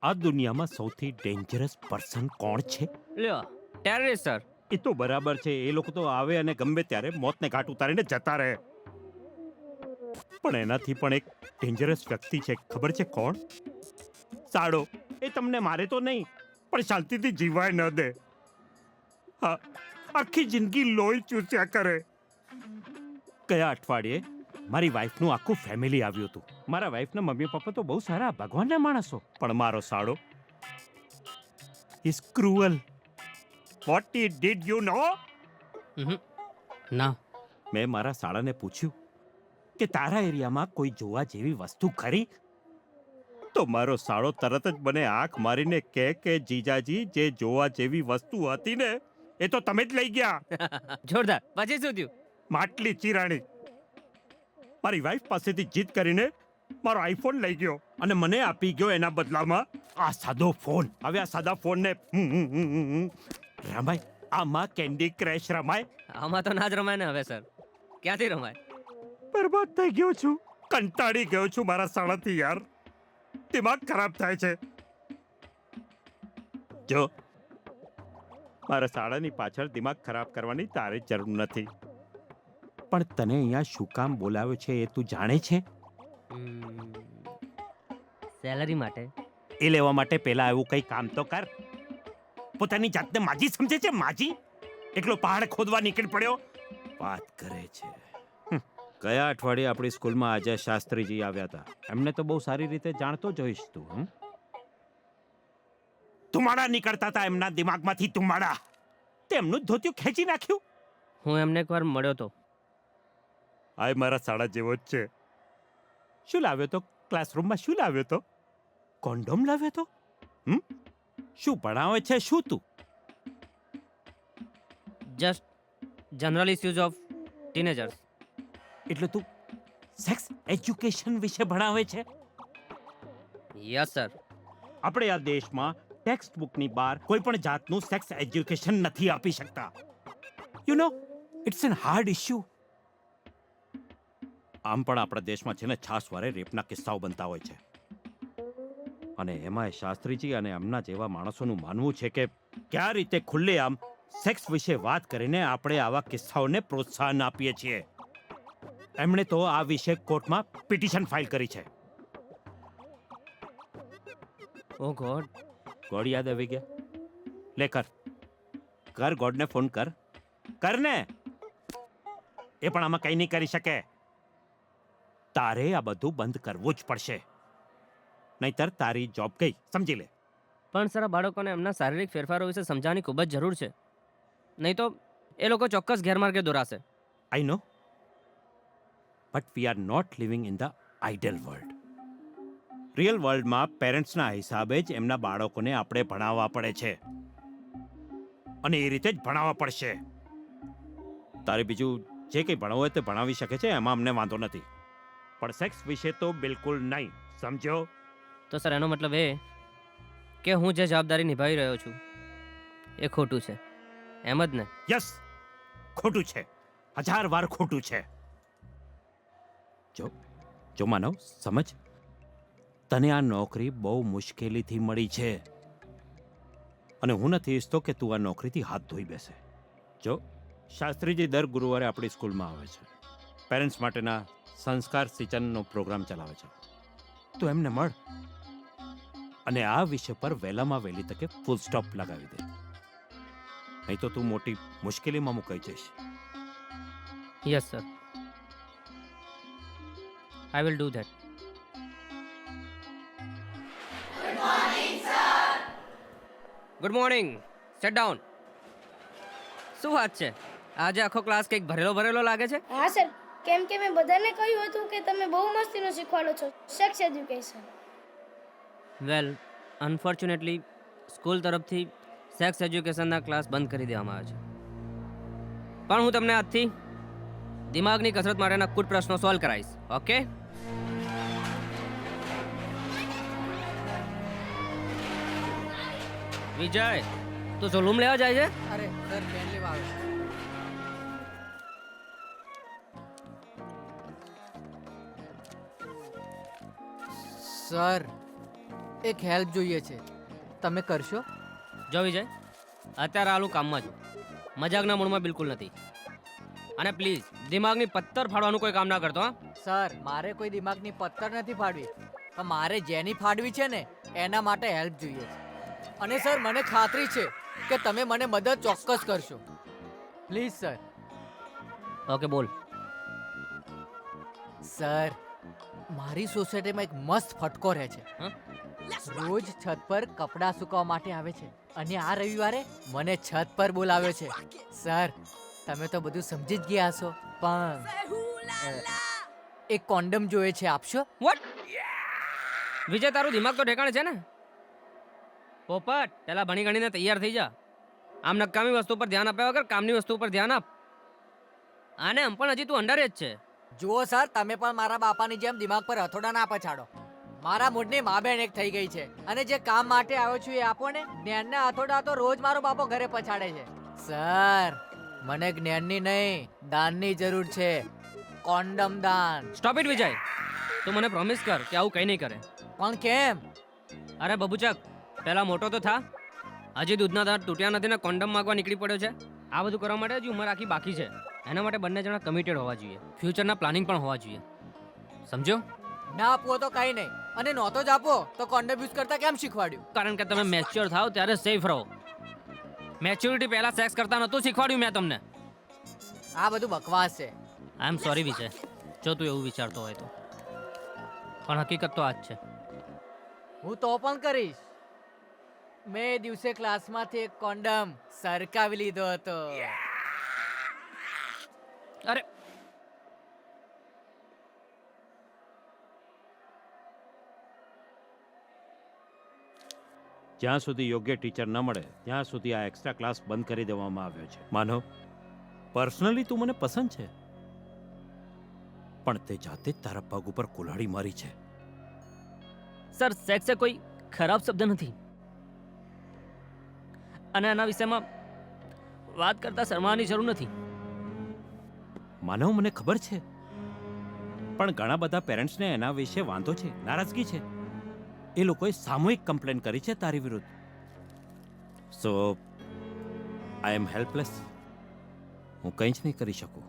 આ દુનિયામાં સૌથી ડેન્જરસ પર્સન કોણ છે? લ્યો ટેરરિસ્ટ સર. એ તો બરાબર છે, એ લોકો તો આવે અને ગમે ત્યારે મોતને ઘાટ ઉતારીને જતા રહે. પણ એનાથી પણ એક ડેન્જરસ વ્યક્તિ છે, ખબર છે કોણ? સાડો. એ તમને મારે તો નહીં, પણ શાંતિથી જીવાય ન દે. હા, આખી જિંદગી લોહી ચૂસ્યા કરે. ગયા અઠવાડિયે મારી વાઈફનું આખું ફેમિલી આવ્યું હતું. મારા વાઈફના મમ્મી પપ્પા તો બહુ સારા ભગવાનના માણસો, પણ મારો સાડો is cruel. What he did you know? ના. મેં મારા સાળાને પૂછ્યું કે તારા એરિયામાં કોઈ જોવા જેવી વસ્તુ ખરી? તો મારો સાળો તરત જ મને આંખ મારીને કહે કે જીજાજી, જે જોવા જેવી વસ્તુ હતી ને એ તો તમે જ લઈ ગયા. જોરદાર. પછી શું થયું? માટલી ચીરાણી. મારી વાઈફ પાસેથી જીત કરીને મારો આઈફોન લઈ ગયો અને મને આપી ગયો એના બદલામાં આ સાદો ફોન. હવે આ સાદા ફોનને રમાય, આમાં કેન્ડી ક્રેશ રમાય. આમાં તો ના જ રમાય ને હવે સર. ક્યાંથી રમાય? બરબાદ થઈ ગયો છું, કંટાળી ગયો છું મારા સાળાથી યાર. દિમાગ ખરાબ થાય છે. જો મારા સાળાની પાછળ દિમાગ ખરાબ કરવાની તારે જરૂર નથી, પણ તને અહીંયા શું કામ બોલાવ્યો છે એ તું જાણે છે? સેલરી માટે. એ લેવા માટે પહેલા એવું કઈ કામ તો કર. પોતાની જાતને માજી સમજે છે? માજી એકલો પહાડ ખોદવા નીકળી પડ્યો, વાત કરે છે. ગયા અઠવાડિયે આપણી સ્કૂલમાં આજે શાસ્ત્રીજી આવ્યા હતા. એમને તો બહુ સારી રીતે જાણતો જોઈશ તું. ધુમાડા નીકળતા હતા એમના દિમાગમાંથી, ધુમાડા. તેમનું ધોતિયું ખેંચી નાખ્યું. હું એમને એકવાર મળ્યો તો. આ મારા સાડા જેવો જ છે. શું લાવ્યો તો? ક્લાસરૂમમાં શું લાવ્યો તો? કોન્ડોમ લાવ્યો તો? શું ભણાવે છે શું તું? Just general issues of teenagers. એટલે તું સેક્સ એજ્યુકેશન વિશે ભણાવે છે? Yes sir. આપણે આ દેશમાં ટેક્સ્ટ બુકની બહાર કોઈ પણ જાતનું સેક્સ એજ્યુકેશન નથી આપી શકતા. You know, it's an hard issue. આમ પણ આપણા દેશમાં છે ને છાસવારે રેપના કિસ્સાઓ બનતા હોય છે. અને એમાં શાસ્ત્રીજી અને એમના જેવા માણસોનું માનવું છે કે કયા રીતે ખુલ્લેઆમ સેક્સ વિશે વાત કરીને આપણે આવા કિસ્સાઓને પ્રોત્સાહન આપીએ છીએ. એમણે તો આ વિશે કોર્ટમાં પિટિશન ફાઇલ કરી છે. ઓ ગોડ. ગોડ યાદ આવી ગયા? લે કર ગોડને ફોન કર ને. એ પણ આમાં કઈ નહીં કરી શકે. તારે આ બધું બંધ કરવું જ પડશે, નહીતર તારી જોબ ગઈ, સમજી લે. પણ સર, આ બાળકોને એમના શારીરિક ફેરફારો વિશે સમજાવવાની ખૂબ જ જરૂર છે. નહીં તો એ લોકો ચોક્કસ ગેરમાર્ગે દોરાશે. I know, but we are not living in the ideal world. Real વર્લ્ડમાં પેરેન્ટ્સના હિસાબે જ એમના બાળકોને આપણે ભણાવવા પડે છે, અને એ રીતે જ ભણાવવા પડશે. તારે બીજું જે કંઈ ભણાવવું હોય તે ભણાવી શકે છે, એમાં અમને વાંધો નથી, પણ સેક્સ વિશે તો બિલકુલ નહીં, સમજો? તો સર, એનો મતલબ એ કે હું જે જવાબદારી નિભાવી રહ્યો છું એ ખોટું છે, એમ જ ને? યસ, ખોટું છે, 1000 વાર ખોટું છે. જો માનવ, સમજ, તને આ નોકરી બહુ મુશ્કેલીથી મળી છે, અને હું નથી ઈચ્છતો કે તું આ નોકરીથી હાથ ધોઈ બેસે. જો શાસ્ત્રીજી દર ગુરુવારે આપણી સ્કૂલમાં આવે છે, પેરેન્ટ્સ માટેના સંસ્કાર સિંચનનો પ્રોગ્રામ ચલાવે છે. તું એમને મળ અને આ વિષય પર વહેલામાં વહેલી તકે ફૂલ સ્ટોપ લગાવી દે, નહીં તો તું મોટી મુશ્કેલીમાં મુકાઈ જઈશ. Yes sir, I will do that. Good morning. Set down. શું વાત છે, આજે આખો ક્લાસ કંઈક ભરેલો ભરેલો લાગે છે? હા સર, કેમ કે મેં બધાને કહ્યું હતું કે તમે બહુ મસ્તીનું શીખવાડો છો સેક્સ એજ્યુકેશન. વેલ, અનફોર્ચ્યુનેટલી સ્કૂલ તરફથી સેક્સ એજ્યુકેશનના ક્લાસ બંધ કરી દેવામાં આવે છે. પણ હું તમને આજથી દિમાગની કસરત માટેના કુટ પ્રશ્નો સોલ્વ કરાવીશ. ઓકે? વિજય, તું ઝોલુમ લેવા જાય છે? અરે સર, પેન લેવા આવ્યો. સર, એક હેલ્પ જોઈએ છે, તમે કરશો? જો વિજય, અત્યારે આલું કામમાં છું, મજાકના મૂડમાં બિલકુલ નથી. અને પ્લીઝ દિમાગની પથ્થર ફાડવાનું કોઈ કામ ના કરતો હા. સર, મારે કોઈ દિમાગની પથ્થર નથી ફાડવી, પણ મારે જેની ફાડવી છે ને એના માટે હેલ્પ જોઈએ છે. અને સર, મને ખાતરી છે કે તમે મને મદદ ચોક્કસ કરશો. Please sir. ઓકે બોલ. સર, મારી સોસાયટીમાં એક મસ્ત ફટકો રહે છે. હા? રોજ છત પર કપડાં સુકવવા માટે આવે છે અને આ રવિવારે મને છત પર બોલાવ્યો છે. સર, તમે તો બધું સમજી જ ગયા હશો, પણ એક કોન્ડમ જોઈએ છે, આપશો? વોટ? વિજય, તારું દિમાગ તો ઠેકાણે છે ને? પોપટ, પહેલા ભણી ગણીને તૈયાર થઈ જા. આમ નકામી વસ્તુ પર ધ્યાન આપ્યા વગર કામની વસ્તુ પર ધ્યાન આપ. આને આમ પણ હજી તું અંડર જ છે. જુઓ સર, તમે પણ મારા બાપાની જેમ દિમાગ પર હથોડા ના પછાડો. મારા મૂડની મા બેન એક થઈ ગઈ છે અને જે કામ માટે આવ્યો છું એ આપો ને. જ્ઞાનના હથોડા તો રોજ મારો બાપો ઘરે પછાડે છે. સર, મને જ્ઞાનની નહીં, દાનની જરૂર છે. કોન્ડમ દાન. સ્ટોપ ઇટ વિજય. તું મને પ્રોમિસ કર કે આવું કંઈ નહીં કરે. પણ કેમ? અરે બબુચક, પહેલા મોટો તો થા. હજી દૂધના દાંત તૂટ્યા નથી ને કોન્ડમ માંગવા નીકળી પડ્યો છે. આ બધું કરવા માટે હજી ઉંમર આખી બાકી છે. એના માટે બંને જણા કમિટેડ હોવા જોઈએ, ફ્યુચરના પ્લાનિંગ પણ હોવા જોઈએ. સમજો? ના આપવો તો કઈ નહીં, અને નહોતો જ આપો તો કોન્ડમ યુઝ કરતા કેમ શીખવાડ્યું? કારણ કે તમે મેચ્યોર થાવ ત્યારે સેફ રહો. મેચ્યોરિટી પહેલા સેક્સ કરતા નહોતું શીખવાડ્યું મેં તમને. આ બધું બકવાસ છે. આઈ એમ સોરી વિજય, જો તું એવું વિચારતો હોય તો. પણ હકીકત તો આ જ છે. હું તો પણ કરીશ. મેં એ દિવસે ક્લાસમાંથી એક કોન્ડમ સરકાવી લીધો હતો. અરે જ્યાં સુધી યોગ્ય ટીચર ન મળે ત્યાં સુધી આ એક્સ્ટ્રા ક્લાસ બંધ કરી દેવામાં આવ્યો છે. માનવ, પર્સનલી તું મને પસંદ છે, પણ તે જાતે જ તારા પગ ઉપર કુલ્હાડી મારી છે. સર, સેક્સ એ કોઈ ખરાબ શબ્દ નથી અને આના વિષયમાં વાત કરતા શરમાવાની જરૂર નથી. માનવ, મને ખબર છે, પણ ઘણા બધા પેરેન્ટ્સને એના વિશે વાંધો છે, નારાજગી છે. એ લોકોએ સામૂહિક કમ્પ્લેન કરી છે તારી વિરુદ્ધ. સો આઈ એમ હેલ્પલેસ. હું કંઈ જ નહીં કરી શકું.